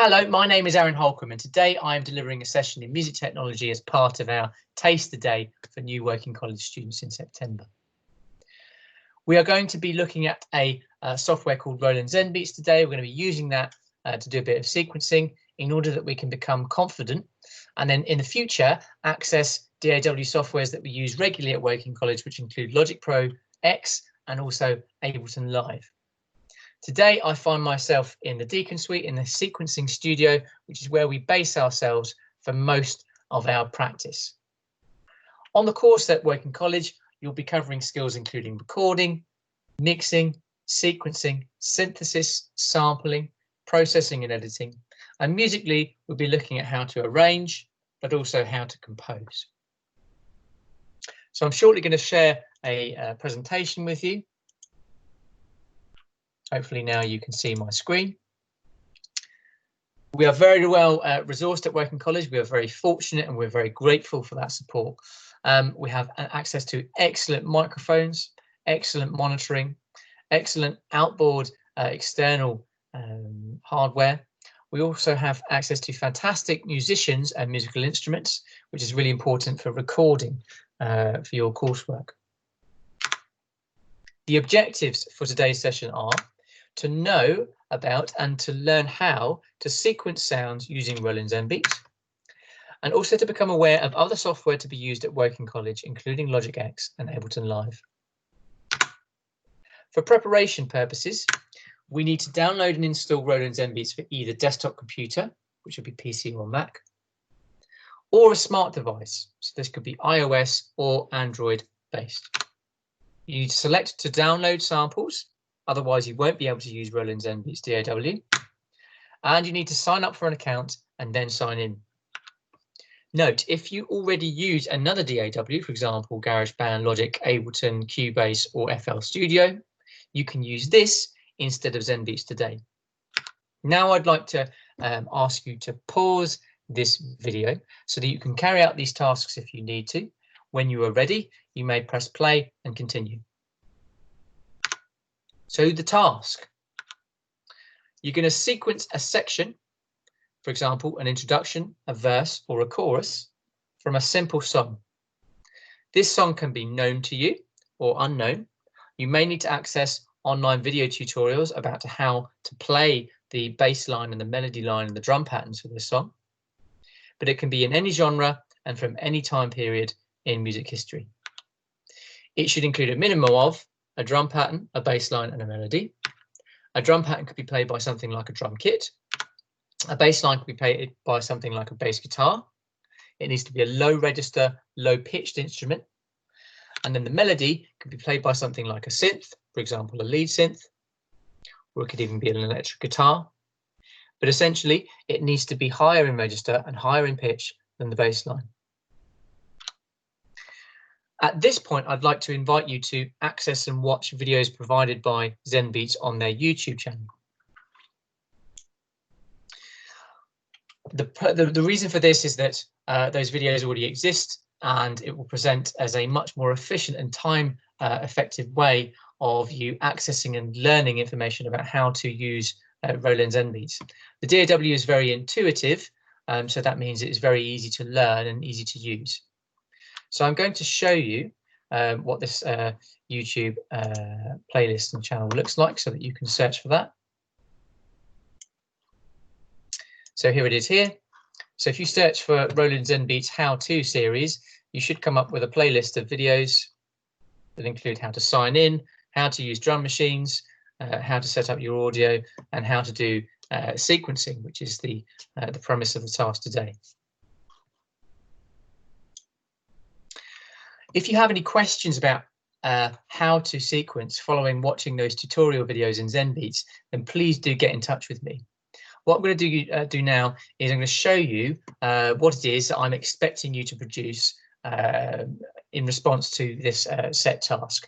Hello, my name is Aaron Holcomb, and today I am delivering a session in music technology as part of our Taster Day for new working college students in September. We are going to be looking at a software called Roland Zenbeats today. We're going to be using that to do a bit of sequencing in order that we can become confident and then in the future access DAW softwares that we use regularly at working college, which include Logic Pro X and also Ableton Live. Today, I find myself in the Deacon Suite in the sequencing studio, which is where we base ourselves for most of our practice. On the course at Working College, you'll be covering skills including recording, mixing, sequencing, synthesis, sampling, processing and editing. And musically, we'll be looking at how to arrange, but also how to compose. So I'm shortly going to share a presentation with you. Hopefully now you can see my screen. We are very well resourced at Working College. We are very fortunate and we're very grateful for that support. We have access to excellent microphones, excellent monitoring, excellent outboard external hardware. We also have access to fantastic musicians and musical instruments, which is really important for recording for your coursework. The objectives for today's session are to know about and to learn how to sequence sounds using Roland Zenbeats, and also to become aware of other software to be used at Working College, including Logic X and Ableton Live. For preparation purposes, we need to download and install Roland Zenbeats for either desktop computer, which would be PC or Mac, or a smart device. So this could be iOS or Android based. You need to select to download samples. Otherwise, you won't be able to use Roland Zenbeats DAW. And you need to sign up for an account and then sign in. Note, if you already use another DAW, for example, GarageBand, Logic, Ableton, Cubase, or FL Studio, you can use this instead of Zenbeats today. Now I'd like to ask you to pause this video so that you can carry out these tasks if you need to. When you are ready, you may press play and continue. So the task, you're going to sequence a section, for example, an introduction, a verse or a chorus from a simple song. This song can be known to you or unknown. You may need to access online video tutorials about how to play the bass line and the melody line and the drum patterns for this song. But it can be in any genre and from any time period in music history. It should include a minimum of a drum pattern, a bass line and a melody. A drum pattern could be played by something like a drum kit. A bass line could be played by something like a bass guitar. It needs to be a low register, low pitched instrument. And then the melody could be played by something like a synth, for example, a lead synth, or it could even be an electric guitar. But essentially, it needs to be higher in register and higher in pitch than the bass line. At this point, I'd like to invite you to access and watch videos provided by Zenbeats on their YouTube channel. The reason for this is that those videos already exist and it will present as a much more efficient and time effective way of you accessing and learning information about how to use Roland Zenbeats. The DAW is very intuitive, so that means it is very easy to learn and easy to use. So I'm going to show you what this YouTube playlist and channel looks like so that you can search for that. So here it is here. So if you search for Roland Zenbeats how-to series, you should come up with a playlist of videos that include how to sign in, how to use drum machines, how to set up your audio, and how to do sequencing, which is the premise of the task today. If you have any questions about how to sequence following watching those tutorial videos in Zenbeats, then please do get in touch with me. What I'm going to do now is I'm going to show you what it is that I'm expecting you to produce in response to this set task.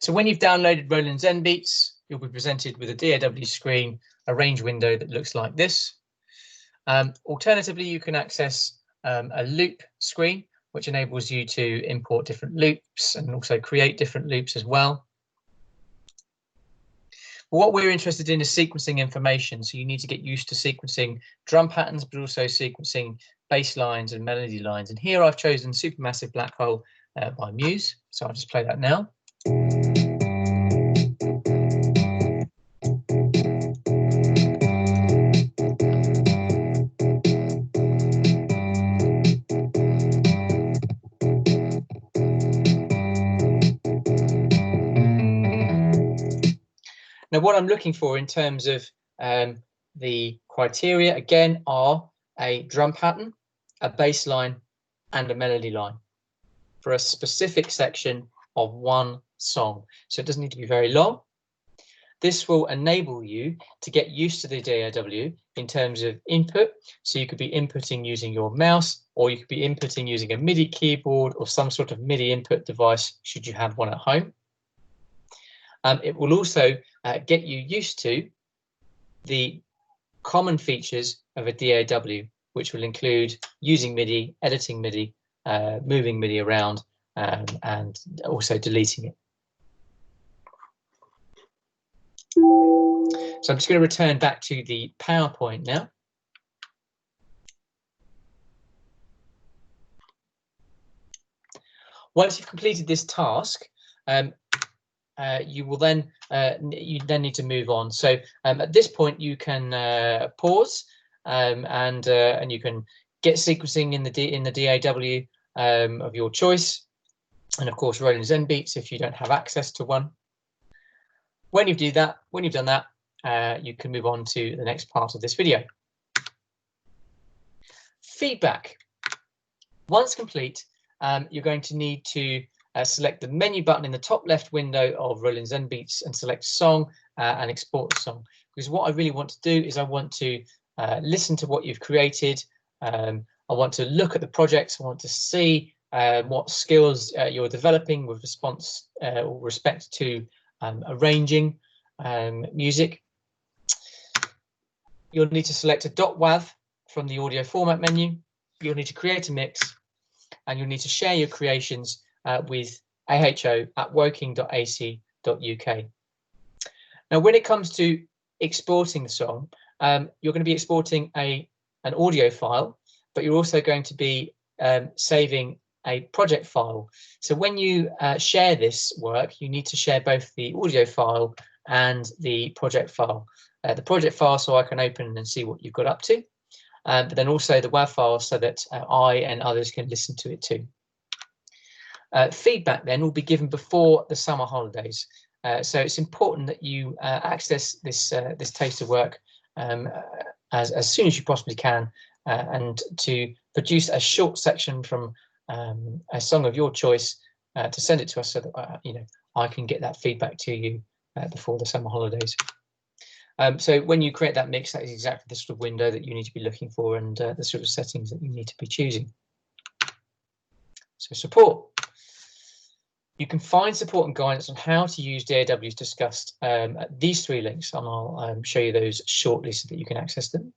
So when you've downloaded Roland Zenbeats, you'll be presented with a DAW screen, a range window that looks like this. Alternatively, you can access a loop screen, which enables you to import different loops and also create different loops as well. But what we're interested in is sequencing information. So you need to get used to sequencing drum patterns, but also sequencing bass lines and melody lines. And here I've chosen Supermassive Black Hole by Muse. So I'll just play that now. Now, what I'm looking for in terms of the criteria, again, are a drum pattern, a bass line, and a melody line for a specific section of one song. So it doesn't need to be very long. This will enable you to get used to the DAW in terms of input. So you could be inputting using your mouse, or you could be inputting using a MIDI keyboard or some sort of MIDI input device, should you have one at home. It will also get you used to the common features of a DAW, which will include using MIDI, editing MIDI, moving MIDI around, and also deleting it. So I'm just going to return back to the PowerPoint now. Once you've completed this task, you will then need to move on. So at this point, you can pause and you can get sequencing in the DAW of your choice, and of course Roland Zen Beats if you don't have access to one. When you've done that, you can move on to the next part of this video. Feedback. Once complete, you're going to need to select the menu button in the top left window of Roland Zen Beats and select song and export the song. Because what I really want to do is I want to listen to what you've created. I want to look at the projects. I want to see what skills you're developing with respect to arranging music. You'll need to select a .wav from the audio format menu. You'll need to create a mix, and you'll need to share your creations with aho@woking.ac.uk. Now, when it comes to exporting the song, you're going to be exporting an audio file, but you're also going to be saving a project file. So when you share this work, you need to share both the audio file and the project file. The project file so I can open and see what you've got up to, but then also the WAV file so that I and others can listen to it too. Feedback then will be given before the summer holidays, so it's important that you access this taste of work as soon as you possibly can, and to produce a short section from a song of your choice to send it to us so that I can get that feedback to you before the summer holidays. So when you create that mix, that is exactly the sort of window that you need to be looking for, and the sort of settings that you need to be choosing. So support. You can find support and guidance on how to use DAWs discussed at these 3 links, and I'll show you those shortly so that you can access them.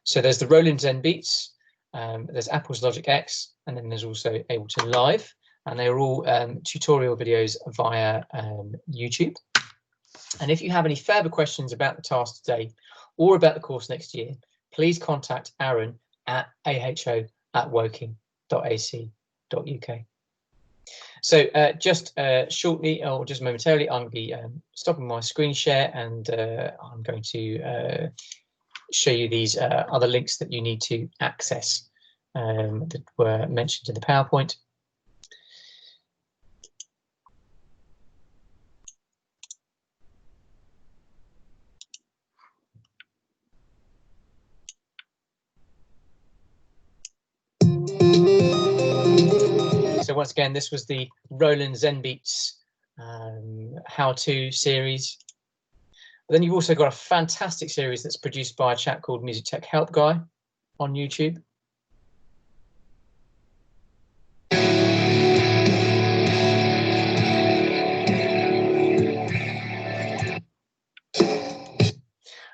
So there's the Roland Zen Beats, there's Apple's Logic X, and then there's also Ableton Live, and they're all tutorial videos via YouTube. And if you have any further questions about the task today or about the course next year, please contact Aaron at aho@woking.ac.uk. So just shortly, or just momentarily, I'm going to be stopping my screen share, and I'm going to show you these other links that you need to access that were mentioned in the PowerPoint. So once again, this was the Roland Zen Beats how-to series. But then you've also got a fantastic series that's produced by a chap called Music Tech Help Guy on YouTube.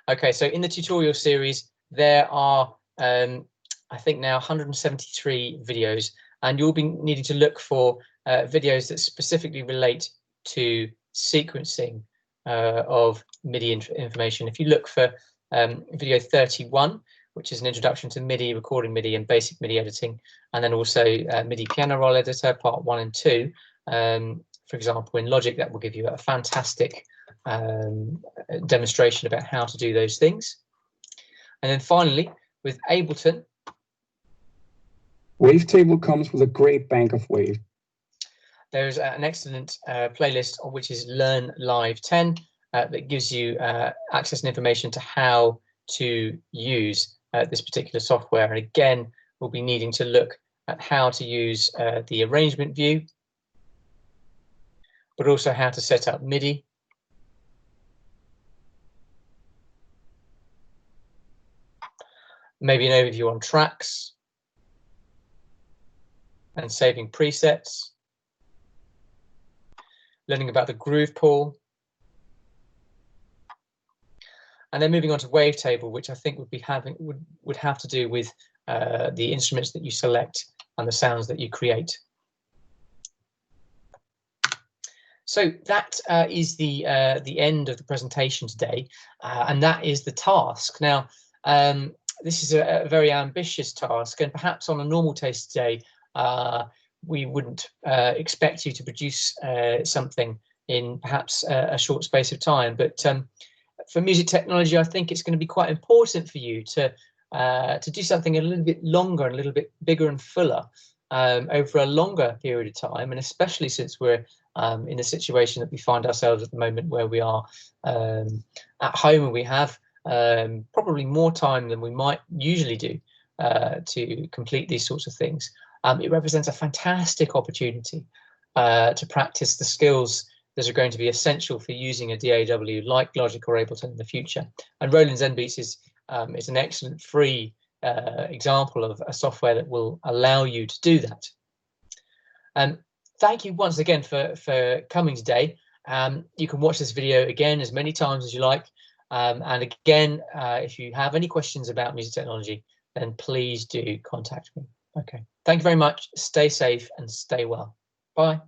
Okay, so in the tutorial series, there are, I think now 173 videos, and you'll be needing to look for videos that specifically relate to sequencing of MIDI information. If you look for video 31, which is an introduction to MIDI, recording MIDI and basic MIDI editing, and then also MIDI piano roll editor part 1 and 2, for example, in Logic, that will give you a fantastic demonstration about how to do those things. And then finally, with Ableton, Wavetable comes with a great bank of wave. There's an excellent playlist, which is Learn Live 10, that gives you access and information to how to use this particular software. And again, we'll be needing to look at how to use the arrangement view, but also how to set up MIDI. Maybe an overview on tracks and saving presets. Learning about the groove pool. And then moving on to Wavetable, which I think would have to do with the instruments that you select and the sounds that you create. So that is the end of the presentation today, and that is the task. Now, this is a very ambitious task, and perhaps on a normal taste day, we wouldn't expect you to produce something in perhaps a short space of time. But for music technology, I think it's going to be quite important for you to do something a little bit longer and a little bit bigger and fuller over a longer period of time, and especially since we're in the situation that we find ourselves at the moment, where we are at home and we have probably more time than we might usually do to complete these sorts of things. It represents a fantastic opportunity to practice the skills that are going to be essential for using a DAW like Logic or Ableton in the future. And Roland Zenbeats is an excellent free example of a software that will allow you to do that. Thank you once again for coming today. You can watch this video again as many times as you like. And again, if you have any questions about music technology, then please do contact me. Okay, thank you very much. Stay safe and stay well. Bye.